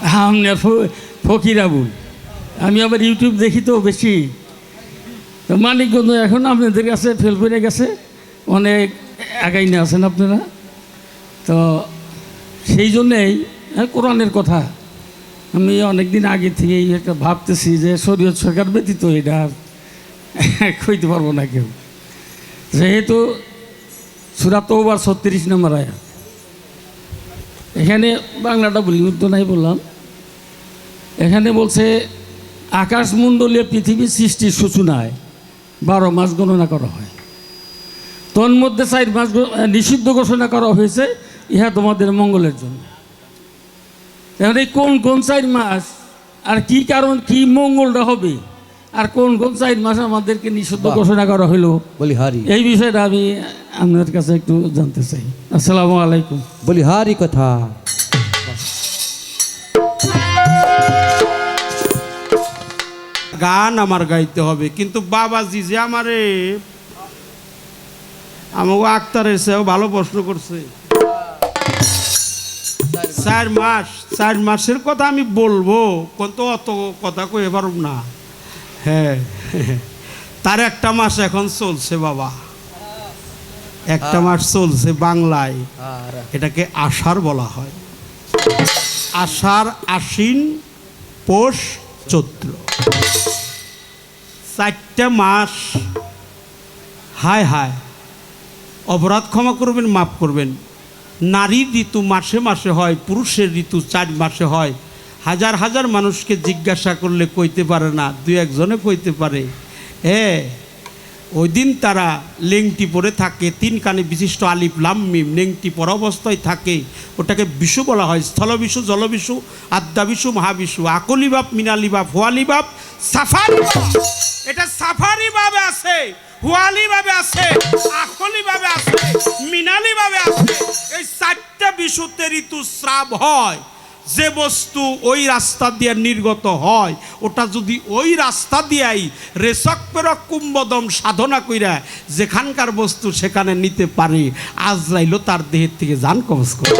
আপনার ফকির আবুল। আমি আবার ইউটিউব দেখি তো বেশি। তো মানিকগঞ্জ এখন আপনাদের কাছে ফেল করে গেছে, অনেক আগাইনে আছেন আপনারা। তো সেই জন্যেই কোরআনের কথা আমি অনেক দিন আগে থেকেই একটা ভাবতেছি যে শরীয়ত সরকার ব্যতীত এটা কইতে পারবো না কেউ। যেহেতু সূরা তওবার ৩৬ নম্বর আয়াত, এখানে বাংলাটা বলি, উর্দু নাই বললাম। এখানে বলছে আকাশমণ্ডলীয় পৃথিবীর সৃষ্টির সূচনায় 12 মাস গণনা করা হয়, তন্মধ্যে 4 মাস নিষিদ্ধ ঘোষণা করা হয়েছে, ইহা তোমাদের মঙ্গলের জন্য। এখন এই কোন কোন 4 মাস আর কি কারণ, কি মঙ্গলটা হবে, আর কোন কোন 4 মাস আমাদেরকে নিষিদ্ধ ঘোষণা করা হলো, বলিহারি এই বিষয়টা আমি আপনাদের কাছে একটু জানতে চাই। আসসালামু আলাইকুম। বলিহারি কথা। গান আমার গাইতে হবে, কিন্তু বাবাজি যে আমারে আমাকে আক্তারের চেয়েও ভালো প্রশ্ন করছে। 4 মাসের কথা আমি বলবো, কিন্তু অত কথা কয়ে পারব না। হ্যাঁ, তার একটা মাস এখন চলছে বাবা, একটা মাস চলছে বাংলায়, এটাকে আষাঢ় বলা হয়। আষাঢ়, আশ্বিন, পৌষ, চৈত্র, 4টা মাস। হায় হায়, অপরাধ ক্ষমা করবেন, মাফ করবেন। নারীর ঋতু মাসে মাসে হয়, পুরুষের ঋতু 4 মাসে হয়। হাজার হাজার মানুষকে জিজ্ঞাসা করলে কইতে পারে না, 2-1 জনে কইতে পারে। হ্যাঁ, ওই দিন তারা লেংটি পরে থাকে, 3 কানে বিশিষ্ট আলিফ লাম মিম, লেংটি পরা অবস্থায় থাকে। ওটাকে বিশু বলা হয়, স্থলবিশু, জলবিশু, আদ্যাবিশু, মহাবিশু, আকলি বাপ, মিনালি বাপ, হোয়ালি বাপ, সাফারি বাপ। এটা সাফারি ভাবে আছে, হুয়ালি ভাবে আছে, আকলি ভাবে আছে, মিনালি ভাবে আছে। এই 4টা বিশুতে ঋতুস্রাব হয়। যে বস্তু ওই রাস্তা দিয়ে নির্গত হয়, ওটা যদি ওই রাস্তা দিয়েই রেচক প্রেরক কুম্ভদম সাধনা কইরা যেখানকার বস্তু সেখানে নিতে পারে, আজরাইলও তার দেহের থেকে জান কবজ করে।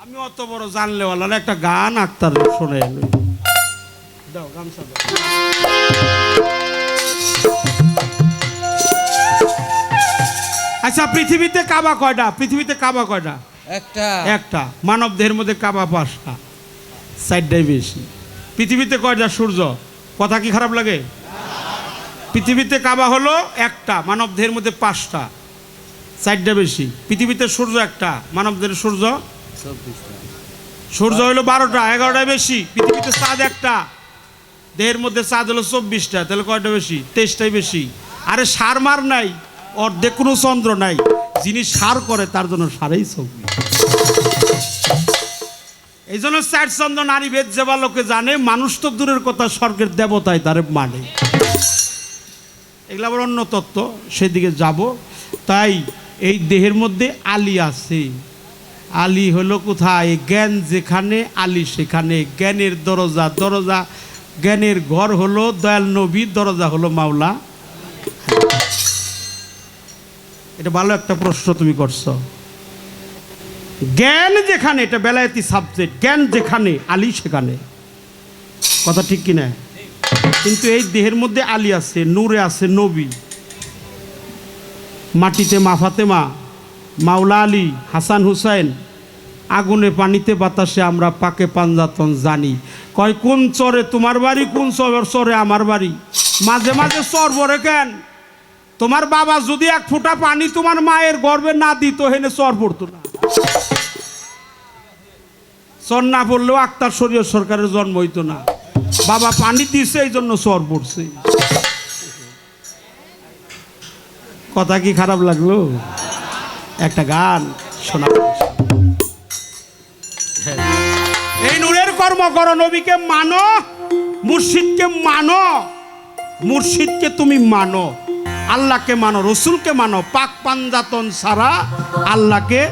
আমি অত বড় জানলেওয়ালা না, একটা গান আক্তার শোনে দাও, গামছা দাও। আচ্ছা, পৃথিবীতে কাবা কয়টা? পৃথিবীতে কাবা কয়টা? একটা। মানব দেহের মধ্যে কাবা 5টা, 4টাই বেশি। পৃথিবীতে কয়টা সূর্য? কথা কি খারাপ লাগে? পৃথিবীতে কাবা হলো একটা, মানব দেহের মধ্যে 5টা, 4টা বেশি। পৃথিবীতে সূর্য একটা, মানব দেহের সূর্য 24টা। সূর্য হলো 12টা, 11টাই বেশি। পৃথিবীতে চাঁদ একটা, দেহের মধ্যে চাঁদ হলো 24টা, তাহলে কয়টা বেশি? 23টাই বেশি। আরে সার মার নাই, অর্ধেক কোনো চন্দ্র নাই, যিনি সার করে তার জন্য সারেই চোখবি। এই জন্য 4 চন্দ্র নারী ভেদ যেবা লোকে জানে, মানুষ তো দূরের কথা, স্বর্গের দেবতায় তারে মানে। এগুলো আবার অন্য তত্ত্ব, সেদিকে যাব। তাই এই দেহের মধ্যে আলী আছে। আলী হলো কোথায়? জ্ঞান যেখানে, আলী সেখানে। জ্ঞানের দরজা, দরজা জ্ঞানের ঘর হলো দয়াল নবী, দরজা হলো মাওলা। এটা ভালো একটা প্রশ্ন তুমি করছো। জ্ঞান যেখানে, এটা বেলায়েতি সাবজেক্ট, জ্ঞান যেখানে আলী সেখানে। কথা ঠিক কিনা? কিন্তু এই দেহের মধ্যে আলী আছে, নূরে আছে নবী। মাটিতে মা ফাতেমা, মাওলা আলী, হাসান হুসাইন, আগুনে পানিতে বাতাসে আমরা পাকে পাঞ্জাতন জানি। কয় কোন চরে তোমার বাড়ি, কোন চরে আমার বাড়ি। মাঝে মাঝে চর বরে কেন? তোমার বাবা যদি 1 ফোঁটা পানি তোমার মায়ের গর্ভে না দিত, হেনে চর পড়তো না। চর না পড়লেও আক্তার শরীয়ত সরকারের জন্ম হইতো না। বাবা পানি দিছে, এই জন্য চর পড়ছে। কথা কি খারাপ লাগলো? একটা গান শোনা। এই নূরের কর্ম করো, নবীকে মানো, মুর্শিদকে মানো। মুর্শিদকে তুমি মানো, আল্লাহকে মানো, রসুলকে মানো। পাক পাঞ্জাতন ছাড়া আল্লাহকে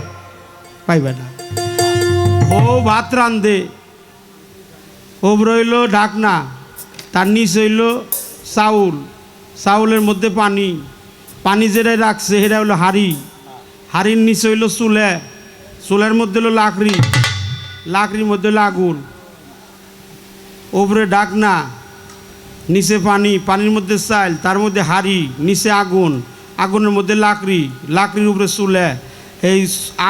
পাইবে না। ও ভাত রান্ধে, ও রইল ঢাকনা, তার নিচ হইল চাউল, চাউলের মধ্যে পানি, পানি যেটাই রাখছে সেটা হলো হাড়ি, হাড়ির নিচে হইল চুলে, চুলের মধ্যে হলো লাকড়ি, লাকড়ির মধ্যে আগুন, ওপরে ডাকনা, নিচে পানি, পানির মধ্যে চাল, তার মধ্যে হাড়ি, নিচে আগুন, আগুনের মধ্যে লাকড়ি, লাকড়ির উপরে চুলে। এই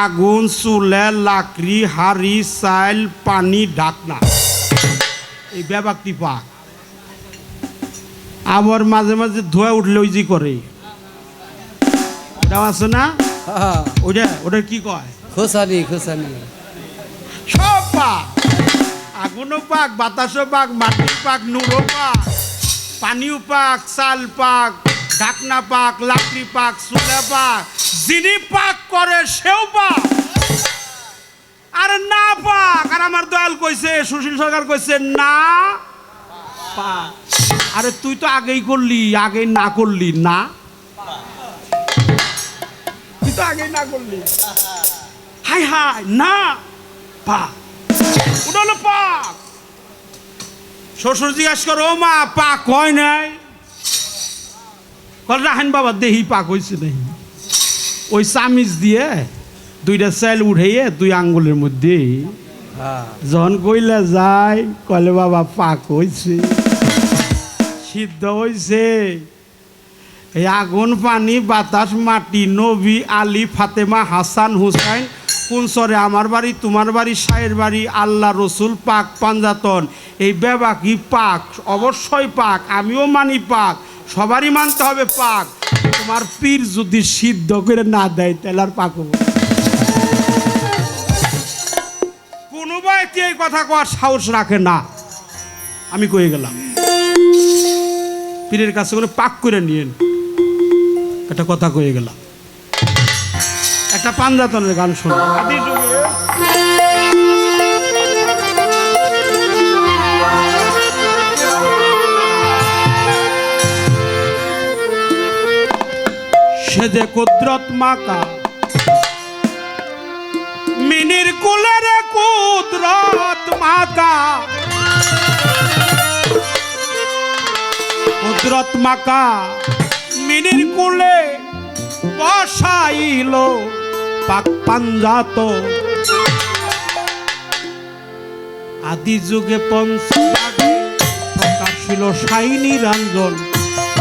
আগুন, চুলে, লাকড়ি, হাড়ি, চাল, পানি, ঢাকনা, এই ব্যাপারটি পাক। আবার মাঝে মাঝে ধোয়া উঠলে ওই যে করে ওটা আছে না, ওটা ওটা কি কয়, খোসানি খোসানি সব পাক। আগুনও পাক, বাতাসও পাক, মাটির পাক, নূরও পাক, পানিও পাক, চাল পাক, ঢাকনা পাক, লাকড়ি পাক, চুলা পাক। যিনি পাক করে সেও পাক, আর না পাক। আর আমার দয়াল কইছে, সুশীল সরকার কইছে না পাক। আরে তুই তো আগেই করলি, আগে না করলি না, তুই তো আগেই না করলি। হাই হাই না পাক, ওটা হলো পাক। শ্বশুর জিজ্ঞাসা করো, ও মা পাক হয় নাই? রাহেন বাবা দেহি পাক হয়েছে নাই। ওই চামিচ দিয়ে দুইটা চাল উঠাইয়ে দুই আঙ্গুলের মধ্যে যখন কইলে যায়, কলে বাবা পাক হয়েছে, সিদ্ধ হয়েছে। এই আগুন, পানি, বাতাস, মাটি, নবী, আলী, ফাতেমা, হাসান, হুসাইন, কোন সরে, আমার বাড়ি, তোমার বাড়ি, শাহের বাড়ি, আল্লাহ, রসুল, পাক, পাঞ্জাতন, এই বেবাকি পাক, অবশ্যই পাক। আমিও মানি পাক, সবারই মানতে হবে পাক। তোমার পীর যদি সিদ্ধ করে না দেয় তাহলে আর পাক হবে। কোনো ব্যক্তি এই কথা কওয়ার সাহস রাখে না। আমি কয়ে গেলাম, পীরের কাছে করে পাক করে নিয়েন, একটা কথা কয়ে গেলাম। একটা পাঞ্জাতনের গান শোনো। সে যে কুদরত মাকা মিনির কুলে রে, কুদরত মাকা, কুদরত মাকা মিনির কুলে বসাইল পাক পাঞ্জাত। আদি যুগে পঞ্চভাগে প্রকাশিল সাই নিরঞ্জন,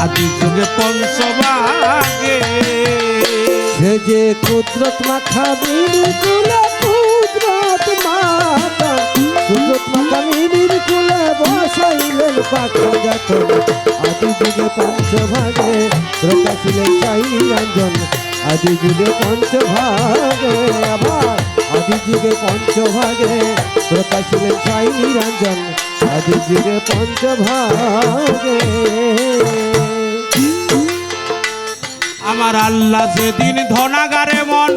আদি যুগে পঞ্চভাগে। সে যে কুদরত মাখা মিনির কুলে, কুদরত মাখা, কুদরত মাখা মিনির কুলে বসাইলেন পাক পাঞ্জাত। আদি যুগে পঞ্চভাগে প্রকাশিলেন সাই নিরঞ্জন, আদি যুগে পঞ্চভাগে। আবার আদি যুগে পঞ্চভাগে প্রকাশিলেন সাই নিরঞ্জন, আদি যুগে পঞ্চভাগে। আমার আল্লাহ যেদিন ধনাগারে মন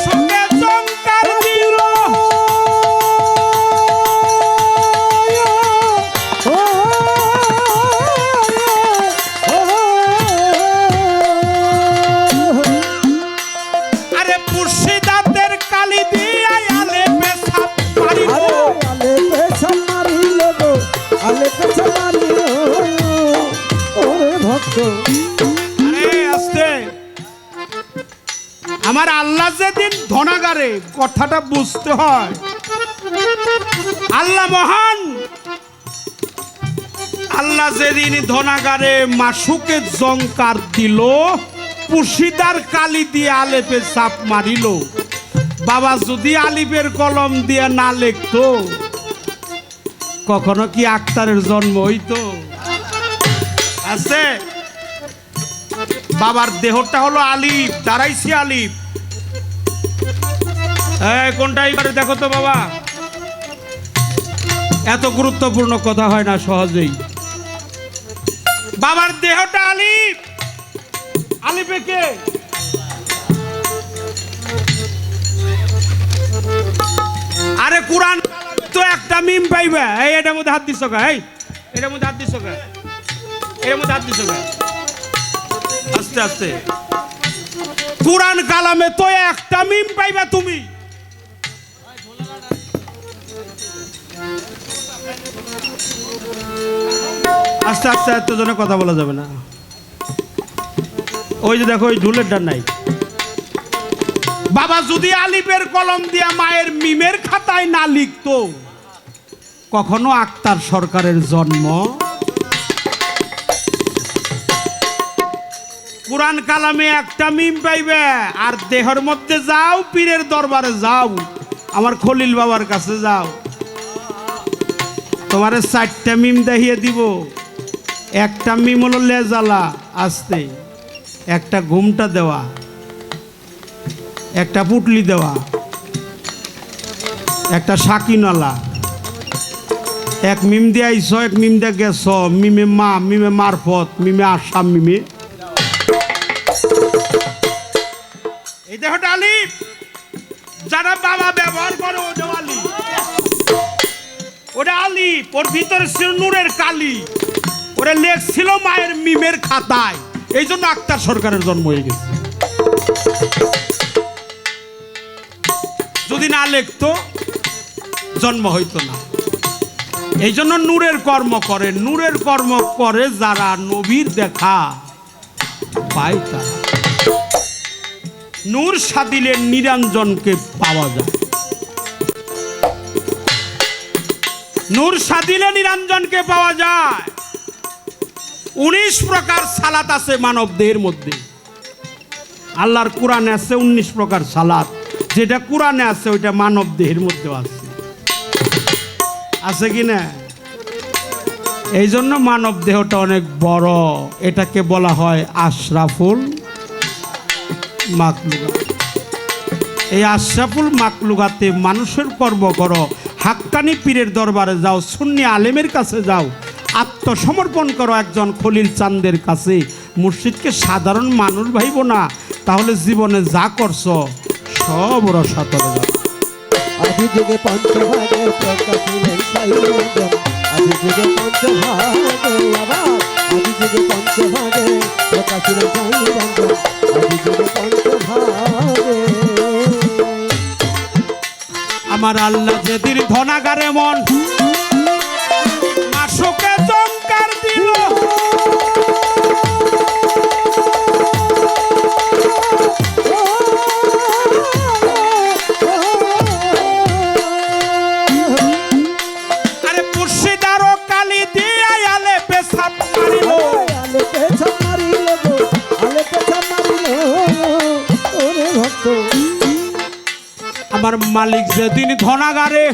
সঙ্গে চমকার দিল, আরে মুর্শিদাতের কালি দিয়ে আলে পেছাপ মারিল, আলে পেছাপ মারিল গো, আলে পেছাপ মারিল ওরে ভক্ত। আরে আস্তে। আমার আল্লাহ যেদিন ধনাগারে, কথাটা বুঝতে হয়। আল্লাহ মহান। আল্লাহ যেদিন ধনাগারে মাসুকে জংকার দিল, পুশিদার কালি দিয়ে আলেপে চাপ মারিল। বাবা যদি আলিফের কলম দিয়ে না লিখতো, কখনো কি আক্তারের জন্ম হইতো? আছে। বাবার দেহটা হলো আলিফ, দাঁড়াইছি আলিফ। কোনটা এবারে দেখো তো বাবা, এত গুরুত্বপূর্ণ কথা হয় না সহজেই। বাবার দেহটা আলিফ, আলিফে কে? আরে কোরআন তো একটা মিম পাইবে। এই এটার মধ্যে হাত দিছ কা? এই এটার মধ্যে হাত দিছ কা? এর মধ্যে হাত দিছ কা? আস্তে আস্তে। কোরআন কালামে তো একটা মিম পাইবা তুমি। আস্তে আস্তে এত জনে কথা বলা যাবে না। ওই যে দেখো, ওই ঢুলের ডান নাই। বাবা যদি আলিফের কলম দিয়া মায়ের মিমের খাতায় না লিখতো, কখনো আক্তার সরকারের জন্ম। কুরআন কালামে একটা মিম পাইবে, আর দেহের মধ্যে যাও, পীরের দরবারে যাও, আমার খলিল বাবার কাছে যাও, তোমারে 4টা মিম দেখিয়ে দিব। একটা মিম হলো লেজালা আসতে, একটা ঘুমটা দেওয়া, একটা পুটলি দেওয়া, একটা সাকিনালা। এক মিম দিয়ে আইস, এক মিম দিয়ে গেছ, মিমে মা, মিমে মারফত, মিমে আসাম, মিমে এই দেখো আলিফ। যারা বাবা ব্যবহার করে ওটা আলিফ, ওটা আলিফ। ওর ভিতরে ছিল নূরের কালি, ওরা লেখছিল মায়ের মিমের খাতায়। এই জন্য আক্তার সরকারের জন্ম হয়ে গেছে। যদি না লিখতো জন্ম হইতো না। এই জন্য নূরের কর্ম করে, নূরের কর্ম করে যারা নবীর দেখা পায় তারা। নূর সাদিলে নিরঞ্জনকে পাওয়া যায়, নূর সাদিলে নিরঞ্জনকে পাওয়া যায়। 19 প্রকার সালাত আছে মানব দেহের মধ্যে। আল্লাহর কোরআনে আছে 19 প্রকার সালাত। যেটা কোরআনে আছে ওইটা মানব দেহের মধ্যে আছে, আছে কি না? এই জন্য মানব দেহটা অনেক বড়। এটাকে বলা হয় আশরাফুল মাকলুকাত। এই আশরাফুল মাকলুকাতে মানুষের কর্ম করো, হাক্কানি পীরের দরবারে যাও, সুন্নি আলেমের কাছে যাও, আত্মসমর্পণ করো একজন খলিল চাঁদের কাছে। মুর্শিদকে সাধারণ মানুষ ভাইব না, তাহলে জীবনে যা করছো সব রসাতলে যাবে। আদি যুগে পঞ্চভাগে প্রকাশিলেন সাই নিরঞ্জন, আদি যুগে পঞ্চভাগে, আবার আদি যুগে পঞ্চভাগে প্রকাশিলেন সাই নিরঞ্জন, আদি যুগে পঞ্চভাগে। আমার আল্লাহ যেদিন ধনাগারে মন মাসুকে চমকার দিল, আরে মুর্শিদারও কালি দিয়ে আলে পেছাব মারিল, আলে পেছাব মারিল গো, আলে পেছাব মারিল ওরে ভক্ত। আমার মালিক যেদিন ধনাগারে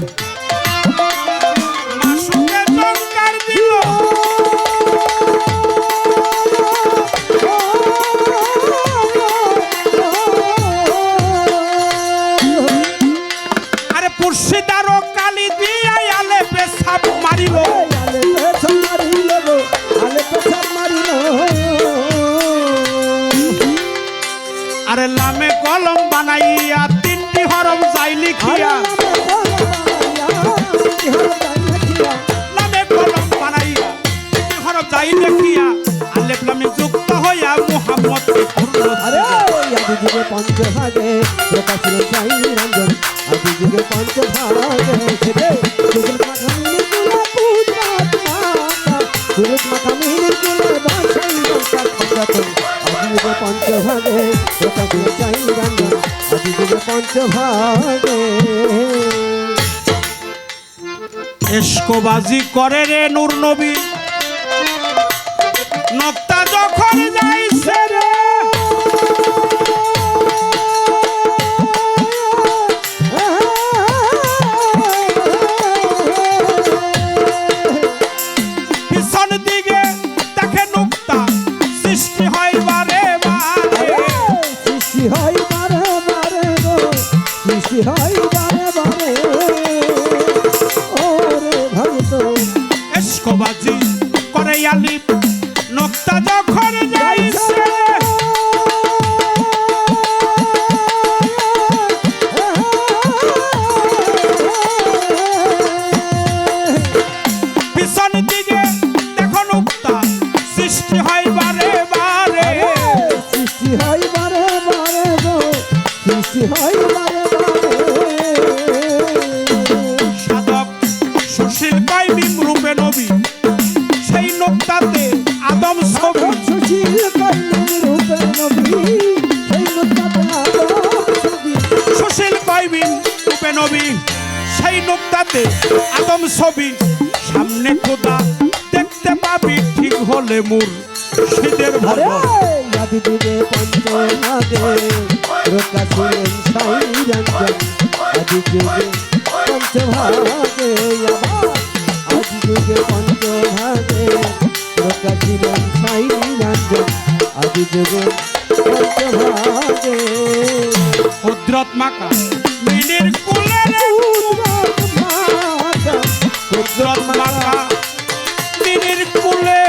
মাসুকে চমকার দিল, আরে মুর্শিদারও কালি দিয়ে আলে পেছাব মারিল, আলে পেছাব মারিল গো, আলে পেছাব মারিল। আরে লামে কলম বানাইয়া 3টি হরফ যাই লিখিয়া, লামে কলম বানাইয়া 3টি হরফ যাই লিখিয়া, আলেফ লামে যুক্ত হইয়া মুহাম্মদ আরে আদি যুগে পঞ্চভাগে প্রকাশিলেন সাই নিরঞ্জন, আদি যুগে পঞ্চভাগে সেটে সুরত মাখামিনী কুলা পুজরাত মাতা, সুরত মাখামিনী কুলা বাসাই বংশা খন্ডাতন, আদি যুগে পঞ্চভাগে প্রকাশিলেন সাই নিরঞ্জন, আদি যুগে পঞ্চভাগে। এশকবাজি করে রে নূর নবী, নক্তা যখন যাইছে রে, পিছন দিকে দেখে নুক্তা সৃষ্টি হয় বারে বারে, সৃষ্টি হয় বারে বারে গো, সৃষ্টি হয় বারে বারে ওরে ভক্ত। এশকবাজি করে আলিফ নক্তা যখন যাইছে, পিছন দিকে দেখো নুক্তা সৃষ্টি হয় বারে বারে, সৃষ্টি হয় বারে বারে গো, সৃষ্টি হয় বারে বারে যেদিন রূপে নবী সেই নুকতাতে আদম ছবি সামনে খোদা দেখতে পাবি ঠিক হলে মুর শীতের আরে ভবন আদি যুগে পঞ্চভাগে প্রকাশিলেন সাই রঞ্জন আদি যুগে পঞ্চভাগে আদি যুগে পঞ্চভাগে প্রকাশিলেন সাই রঞ্জন আদি যুগে পঞ্চভাগে কুদরত মাকা মিনির কুলে রে কুদরত মাকা মিনির কুলে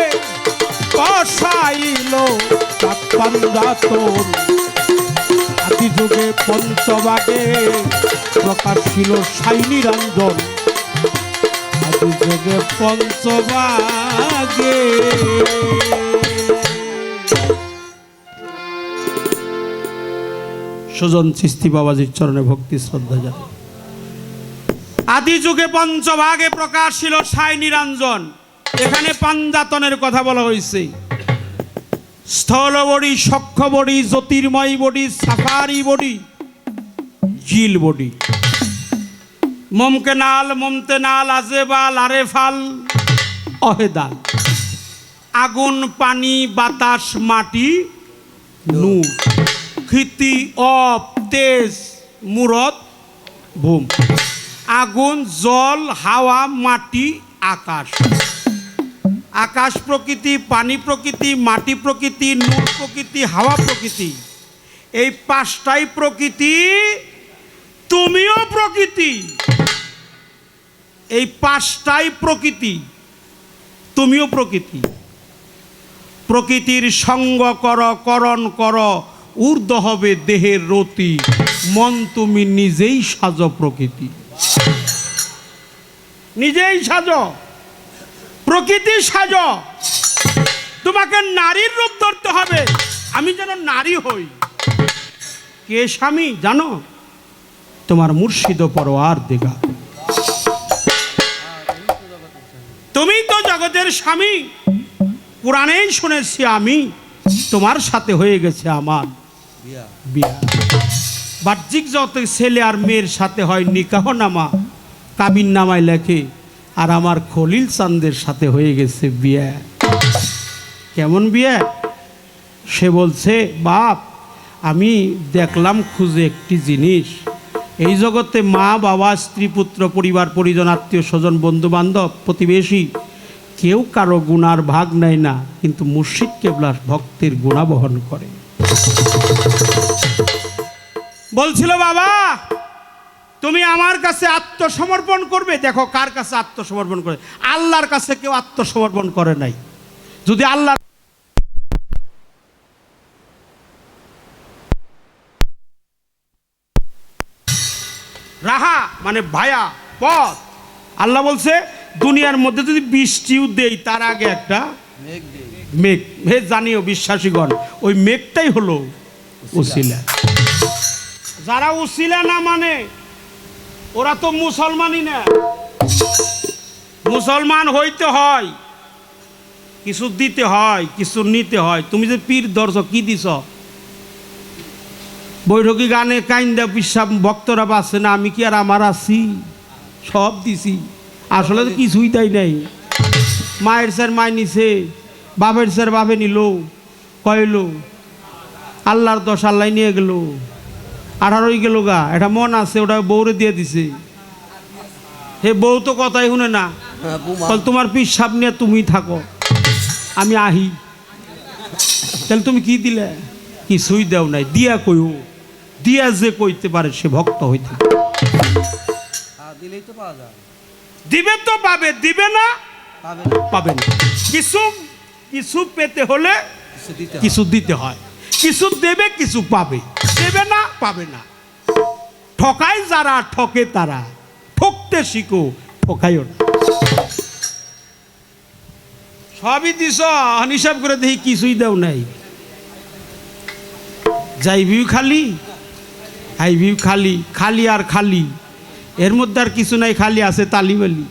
বসাইল পান্দা তোর আদি যুগে পঞ্চভাগে প্রকাশ ছিল সাইনি রঞ্জন আদি যুগে পঞ্চভাগে সুজন চিস্তি বাবাজির চরণে ভক্তি শ্রদ্ধা জানাই। আদি যুগে পঞ্চভাগে প্রকাশ ছিল সাই নিরঞ্জন। এখানে পাঞ্জাতনের কথা বলা হয়েছে। স্থল বডি, সক্ষ বডি, জ্যোতির্ময় বডি, সাফারি বডি, জিল বডি, মমকেনাল, মমতেনাল, আজেবাল, আরেফাল, অহেদাল, আগুন, পানি, বাতাস, মাটি, নূর, ক্ষিতি, অপ, তেজ, মূরত, ভূম, আগুন, জল, হাওয়া, মাটি, আকাশ। আকাশ প্রকৃতি, পানি প্রকৃতি, মাটি প্রকৃতি, নূর প্রকৃতি, হাওয়া প্রকৃতি, এই পাঁচটাই প্রকৃতি। তুমিও প্রকৃতি। এই পাঁচটাই প্রকৃতি, তুমিও প্রকৃতি। প্রকৃতির সঙ্গ কর, করণ কর, ঊর্ধ্ব হবে দেহের রতি, মন তুমি নিজেই সাজ প্রকৃতি। নিজেই সাজ, প্রকৃতি সাজ। তোমাকে নারীর রূপ ধরতে হবে। আমি যেন নারী হই। কে স্বামী জানো? তোমার মুর্শিদ পরওয়ার দিগা। তুমি তো জগতের স্বামী। পুরাণেই শুনেছি আমি, তোমার সাথে হয়ে গেছে আমার বিয়া। বাহ্যিক যত ছেলে আর মেয়ের সাথে হয় নিকাহ নামা, কাবিন নামায় লেখে, আর আমার খলিল চাঁদের সাথে হয়ে গেছে বিয়া। কেমন বিয়া? সে বলছে, বাপ আমি দেখলাম খুঁজে একটি জিনিস, এই জগতে মা বাবা, স্ত্রী পুত্র, পরিবার পরিজন, আত্মীয় স্বজন, বন্ধু বান্ধব, প্রতিবেশী কেউ কারো গুণার ভাগ নেয় না, কিন্তু মুর্শিদ কেবলা ভক্তের গুণা বহন করে। বলছিল, বাবা তুমি আমার কাছে আত্মসমর্পণ করবে। দেখো কার কাছে আত্মসমর্পণ করে। আল্লাহর কাছে কেউ আত্মসমর্পণ করে নাই। যদি আল্লাহ রাহা মানে ভায়া পথ, আল্লাহ বলছে দুনিয়ার মধ্যে যদি বৃষ্টিও দেই তার আগে একটা মেঘ। হে জানিও বিশ্বাসীগণ, ওই মেঘটাই হলো উসিলা। যারা উসিলা না মানে ওরা তো মুসলমানই না। মুসলমান হইতে হয়, কিছু দিতে হয়, কিছু নিতে হয়। তুমি যে পীর ধরছ, কি দিছ? বৈঠকি গানে কাইন্দা পিসাব ভক্তরা পাচ্ছে না, আমি কি আর আমার আছি? সব দিছি। আসলে তো কিছুই তাই নাই। মায়ের স্যার মায় নিছে, বাপের স্যার বাপে নিল, কইল আল্লাহর দশ আল্লাহ নিয়ে গেল। 18 গেল গা, এটা মন আছে, ওটা বউরে দিয়ে দিছে। হে বউ তো কথাই শুনে না, তোমার পিসাব নিয়ে তুমি থাকো, আমি আহি। তাহলে তুমি কি দিলে? কিছুই দেও নাই। দিয়া কইও, দিয়া যে কইতে পারে সে ভক্ত হইতে দিলেই তো পাওয়া যায়। দিবে তো পাবে, দিবে না পাবে না। কিছু কিছু পেতে হলে কিছু দিতে হয়। কিছু দেবে, কিছু পাবে। দেবে না, পাবে না। ঠকায় যারা, ঠকে তারা। ঠকতে শিখো, ঠকাইও না। সবই দিছ, হিসাব করে দেখি কিছুই দেও নাই। যাইবিও খালি, আইবিও খালি, খালি আর খালি। এর মধ্যে আর কিছু নাই, খালি আছে তালিবালি।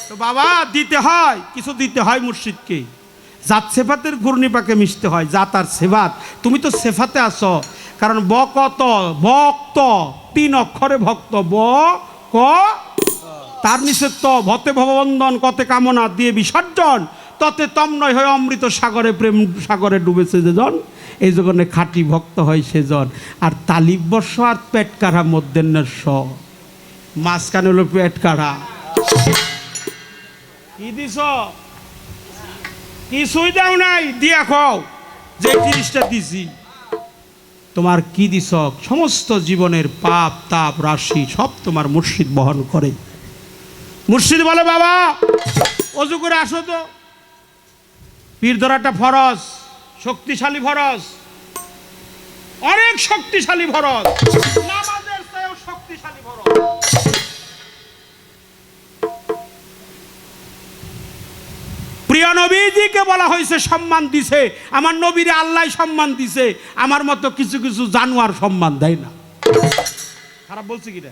তো বাবা দিতে হয়, কিছু দিতে হয় মুর্শিদকে। জাত সেফাতের ঘূর্ণি পাকে মিশতে হয়, জাত আর সেফাত। তুমি তো সেফাতে আসো, কারণ বকত ভক্ত 3 অক্ষরে ভক্ত, ব ক তার নিচে ত, ভতে ভববন্ধন কতে কামনা দিয়ে বিসর্জন, ততে তম্নয় হয়ে অমৃত সাগরে প্রেম সাগরে ডুবেছে যেজন, এই জন্য খাঁটি ভক্ত হয় সেজন। আর তালিব বর্ষ আর পেট কাঢ়া মধ্যাহ্নের স, মাঝখানে হলো পেট কাঢ়া। কি দিছ? কিছুই দাও নাই, দিয়া খাও যে জিনিসটা দিছি। তোমার কি দিছ? সমস্ত জীবনের পাপ তাপ রাশি সব তোমার মুর্শিদ বহন করে। মুর্শিদ বলে বাবা অজু করে আসো তো, পীর ধরাটা ফরজ, শক্তিশালী ফরজ, অনেক শক্তিশালী ফরজ, নামাজের চেয়েও শক্তিশালী ফরজ। প্রিয় নবীজিকে বলা হয়েছে সম্মান দিছে, আমার নবীরে আল্লাহ সম্মান দিছে, আমার মতো কিছু কিছু জানোয়ার সম্মান দেয় না। খারাপ বলছে কিনা?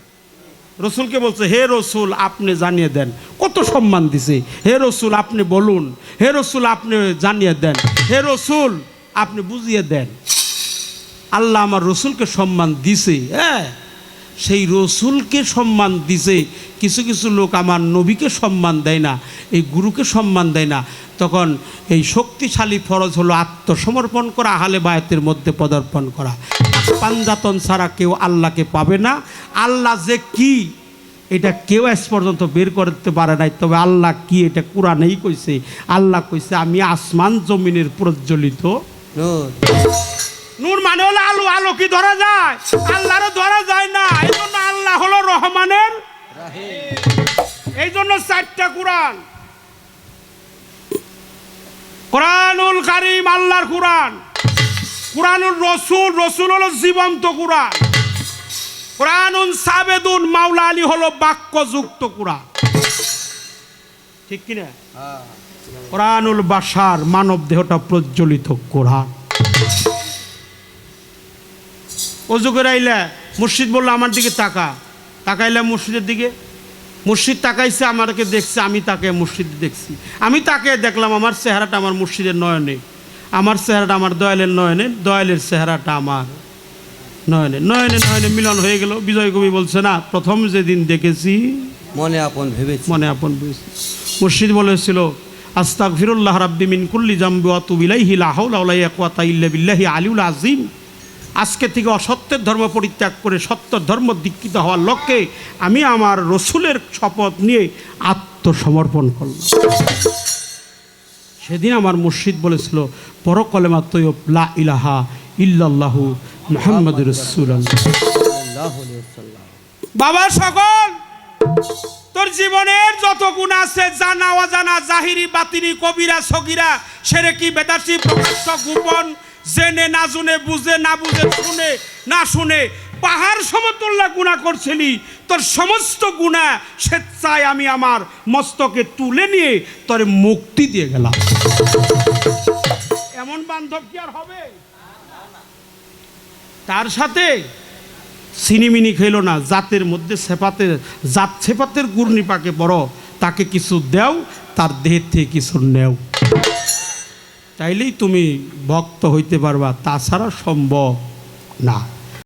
রসুলকে বলছে হে রসুল আপনি জানিয়ে দেন, কত সম্মান দিছে। হে রসুল আপনি বলুন, হে রসুল আপনি জানিয়ে দেন, হে রসুল আপনি বুঝিয়ে দেন। আল্লাহ আমার রসুলকে সম্মান দিছে, হ্যাঁ সেই রসুলকে সম্মান দিছে। কিছু কিছু লোক আমার নবীকে সম্মান দেয় না, এই গুরুকে সম্মান দেয় না। তখন এই শক্তিশালী ফরজ হলো আত্মসমর্পণ করা, আহলে বায়াতের মধ্যে পদার্পণ করা। পাঞ্জাতন ছাড়া কেউ আল্লাহকে পাবে না। আল্লাহ যে কি এটা কেউ আজ পর্যন্ত বের করতে পারে নাই, তবে আল্লাহ কি এটা কোরআনেই কইছে। আল্লাহ কইছে আমি আসমান জমিনের প্রজ্বলিত নূর। মানে হলো আলো, আলো কি ধরা যায়? আল্লাহরও ধরা যায় না। এই জন্য আল্লাহ হলো রহমানের, এই জন্য 4টা কোরআন। কোরআনুল কারীম আল্লাহর কোরআন, কোরআনুল রসুল, রসুল হলো জীবন্ত কোরআন, কোরআনুন সাবেদুন মাওলা আলী হলো বাক্যযুক্ত কোরআন, ঠিক কিনা? কোরআনুল বাশার মানব দেহটা প্রজ্বলিত কোরআন। অজু করে আইলা মুর্শিদ বললো আমার দিকে তাকা, তাকাইলাম মুর্শিদের দিকে, মুর্শিদ তাকাইছে আমাকে দেখছে, আমি তাকে মুর্শিদ দেখছি, আমি তাকে দেখলাম আমার চেহারাটা আমার মুর্শিদের নয়নে, আমার চেহারাটা আমার দয়ালের নয়নে, দয়ালের চেহারাটা আমার নয়নে, নয়নে নয়নে মিলন হয়ে গেল। বিজয় কবি বলছে না, প্রথম যেদিন দেখেছি মনে আপন ভেবেছি, মনে আপন ভেবেছি। মুর্শিদ বলেছিল আস্তাগফিরুল্লাহ রাব্বি মিন কুল্লি জামবি ওয়া আতুবু ইলাইহি লা হাওলা ওয়া লা কুওয়াতা ইল্লা বিল্লাহি আলিউল আযীম। আজকে থেকে অসত্যের ধর্ম পরিত্যাগ করে সত্য ধর্ম দীক্ষিত হওয়ার লক্ষ্যে আমি আমার রসুলের শপথ নিয়ে আত্মসমর্পণ করলাম। সেদিন আমার মুর্শিদ বলেছিল পরকলেমা তৈয়ব লা ইলাহা ইল্লাল্লাহু মুহাম্মাদুর রাসূলুল্লাহ। বাবা সকল তোর জীবনের যত গুণ আছে, জানা অজানা, জাহিরি বাতিনি, কবিরা সগীরা, শিরকি বেদাসী, প্রকাশ্য গোপন, জেনে না জুনে, বুঝে না বুঝে, শুনে না শুনে, পাহাড় সমতুল্য গুনাহ করছিলি। তোর সমস্ত গুনাহ স্বেচ্ছায় আমি আমার মস্তকে তুলে নিয়ে তোরে মুক্তি দিয়ে গেলাম। এমন বান্ধব কি আর হবে? তার সাথে সিনিমিনি খেল না, জাতের মধ্যে সেপাতের, জাত সেপাতের গুর্নি পাকে বড়, তাকে কিছু দেও, তার দেহের থেকে কিছু নেও, তাইলেই তুমি ভক্ত হইতে পারবা, তাছাড়া সম্ভব না।